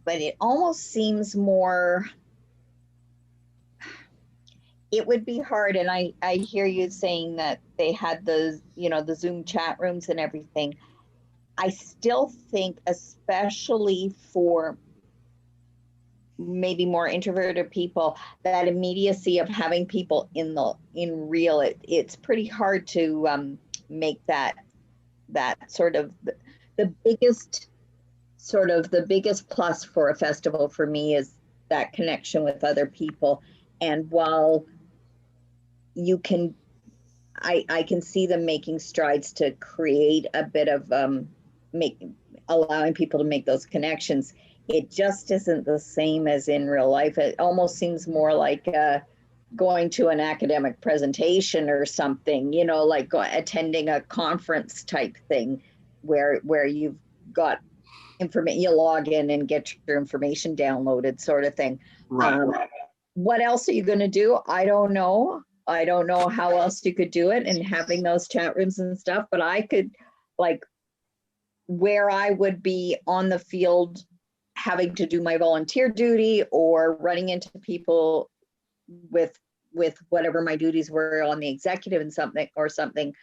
But it almost seems more, it would be hard. And I hear you saying that they had the Zoom chat rooms and everything. I still think, especially for maybe more introverted people, that immediacy of having people in real, it's pretty hard to make that sort of the biggest plus for a festival for me is that connection with other people. And while I can see them making strides to create a bit of allowing people to make those connections, it just isn't the same as in real life. It almost seems more like going to an academic presentation or something, like attending a conference type thing where you've got information, you log in and get your information downloaded, sort of thing. Right. What else are you going to do? I don't know how else you could do it, and having those chat rooms and stuff, but I could, like, where I would be on the field having to do my volunteer duty or running into people with whatever my duties were on the executive and something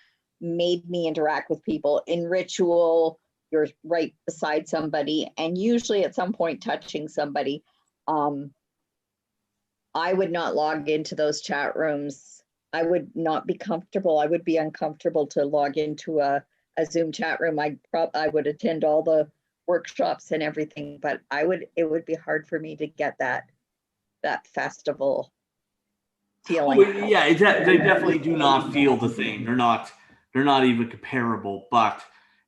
made me interact with people. In ritual, you're right beside somebody and usually at some point touching somebody. I would not log into those chat rooms. I would not be comfortable. I would be uncomfortable to log into a Zoom chat room. I would attend all the workshops and everything, but it would be hard for me to get that festival feeling. Well, yeah, they definitely do not feel the same. They're not even comparable, but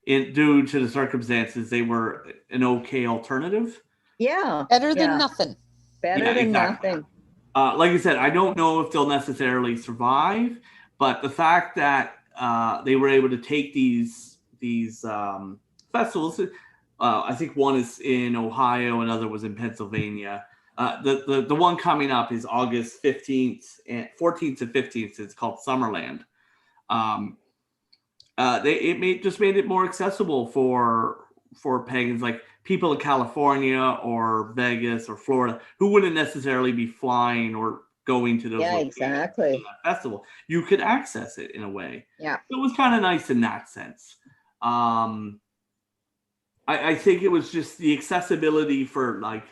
due to the circumstances, they were an okay alternative. Yeah. Better than nothing. Better than nothing. Like I said, I don't know if they'll necessarily survive, but the fact that they were able to take these festivals, I think one is in Ohio, another was in Pennsylvania. The one coming up is August 14th and 15th. It's called Summerland. It just made it more accessible for pagans, like people in California or Vegas or Florida who wouldn't necessarily be flying or going to those exactly festival. You could access it in a way. Yeah, it was kind of nice in that sense. I think it was just the accessibility for, like,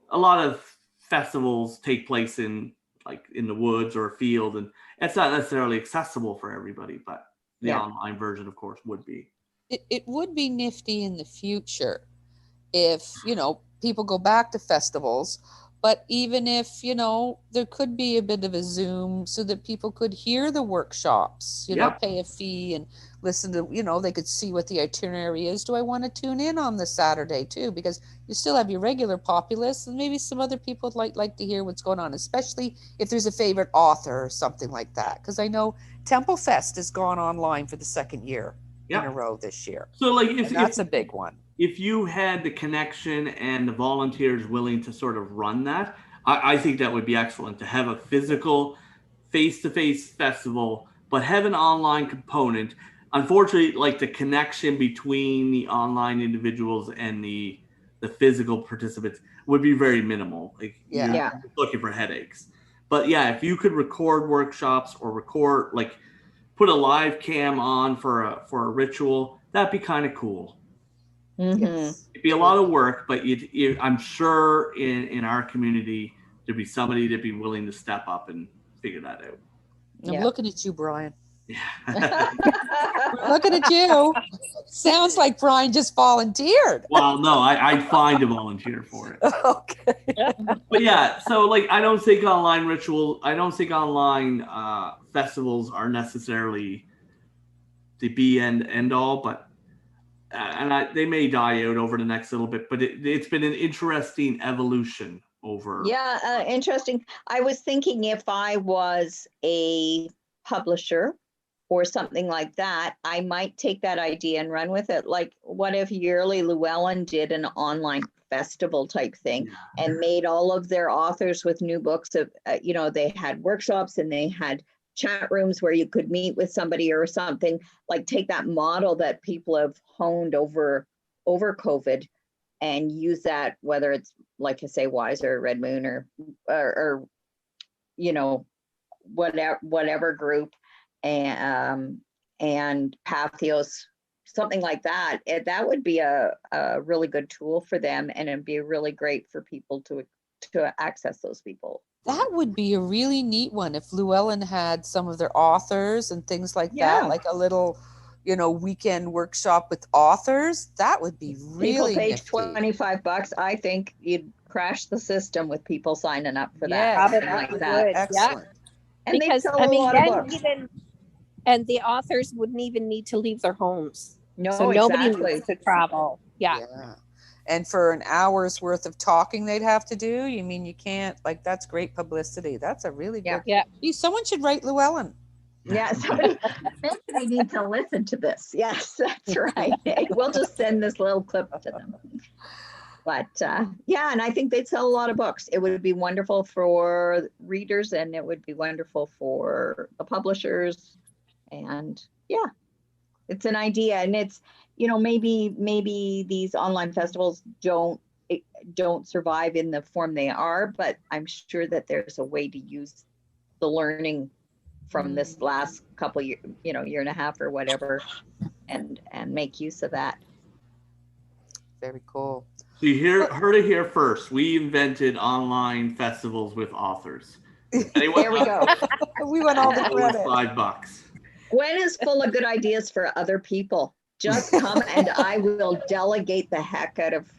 a lot of festivals take place in the woods or a field, and it's not necessarily accessible for everybody, but the online version, of course, would be. It would be nifty in the future if, people go back to festivals, but even if, there could be a bit of a Zoom so that people could hear the workshops, pay a fee and listen to, they could see what the itinerary is. Do I want to tune in on this Saturday too? Because you still have your regular populace, and maybe some other people would like to hear what's going on, especially if there's a favorite author or something like that. Because I know Temple Fest has gone online for the second year in a row this year. So that's a big one. If you had the connection and the volunteers willing to sort of run that, I think that would be excellent to have a physical face-to-face festival, but have an online component. Unfortunately, the connection between the online individuals and the physical participants would be very minimal. You're looking for headaches. But yeah, if you could record workshops or put a live cam on for a ritual, that'd be kind of cool. Mm-hmm. Yes. It'd be a lot of work, but I'm sure in our community there'd be somebody that'd be willing to step up and figure that out. I'm looking at you, Brian. Yeah. Looking at you. Sounds like Brian just volunteered. Well, no, I'd find a volunteer for it. Okay. But yeah, so I don't think online festivals are necessarily the be end all, but they may die out over the next little bit, but it's been an interesting evolution over. Yeah, interesting. I was thinking if I was a publisher or something like that, I might take that idea and run with it. What if Yearly Llewellyn did an online festival type thing and made all of their authors with new books of, they had workshops and they had chat rooms where you could meet with somebody or something, take that model that people have honed over COVID and use that, whether it's like I say, Wise or Red Moon or whatever group and Pathos, something like that. That would be a really good tool for them, and it'd be really great for people to access those people. That would be a really neat one if Llewellyn had some of their authors and things like that, like a little, weekend workshop with authors. That would be really people pay nifty. $25. I think you'd crash the system with people signing up for Yes, that. Like that. Excellent. And Because they sell a lot of books. And the authors wouldn't even need to leave their homes. No, so nobody exactly. needs to travel. Yeah. And for an hour's worth of talking they'd have to do, you can't, that's great publicity. That's a really good. Yeah. Someone should write Llewellyn. Yeah, somebody they need to listen to this. Yes, that's right. We'll just send this little clip to them. But and I think they'd sell a lot of books. It would be wonderful for readers, and it would be wonderful for the publishers. And it's an idea, and it's maybe these online festivals don't survive in the form they are, but I'm sure that there's a way to use the learning from this last couple year and a half or whatever, and make use of that. Very cool. So you heard it here first. We invented online festivals with authors. There we go. We want all the credit. $5. Gwen is full of good ideas for other people. Just come and I will delegate the heck out of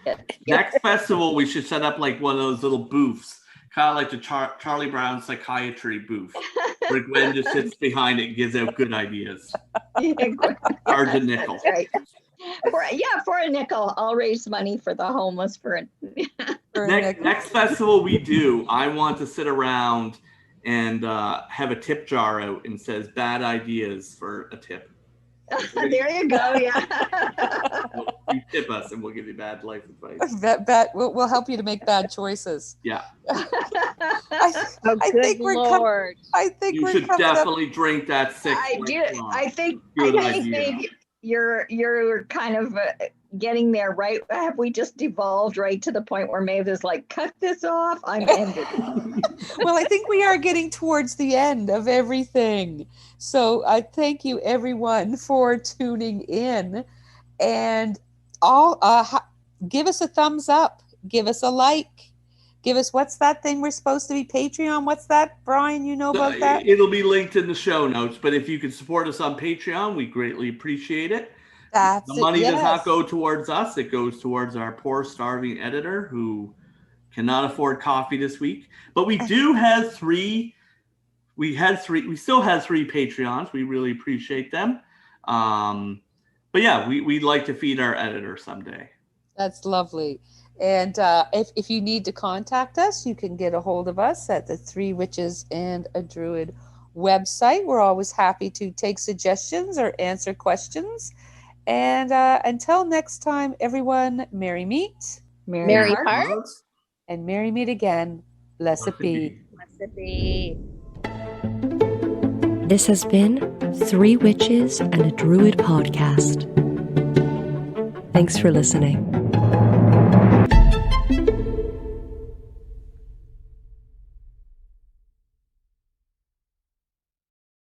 it. Next festival, we should set up one of those little booths, kind of like the Charlie Brown psychiatry booth, where Gwen just sits behind it and gives out good ideas. Charge a nickel. Right. For a nickel, I'll raise money for the homeless Next festival we do, I want to sit around and have a tip jar out and says bad ideas for a tip. There you go. Yeah. You tip us and we'll give you bad life advice. We'll help you to make bad choices. Yeah. I think you should definitely drink that 6. I think maybe you're kind of getting there, right? Have we just devolved right to the point where Maeve is like, cut this off? I'm ended. Well, I think we are getting towards the end of everything. So I thank you everyone for tuning in, and give us a thumbs up give us a like. Give us, what's that thing we're supposed to be? Patreon? What's that, Brian? You know about that? It'll be linked in the show notes, but if you could support us on Patreon, we greatly appreciate it. That's the money it, does not yes. go towards us. It goes towards our poor, starving editor who cannot afford coffee this week. But we do have three. We still have 3 Patreons. We really appreciate them. But yeah, we'd like to feed our editor someday. That's lovely. And if you need to contact us, you can get a hold of us at the 3 Witches and a Druid website. We're always happy to take suggestions or answer questions. And until next time, everyone, merry meet. Merry Hearts. And merry meet again. Blessed be. Blessed be. This has been 3 Witches and a Druid podcast. Thanks for listening.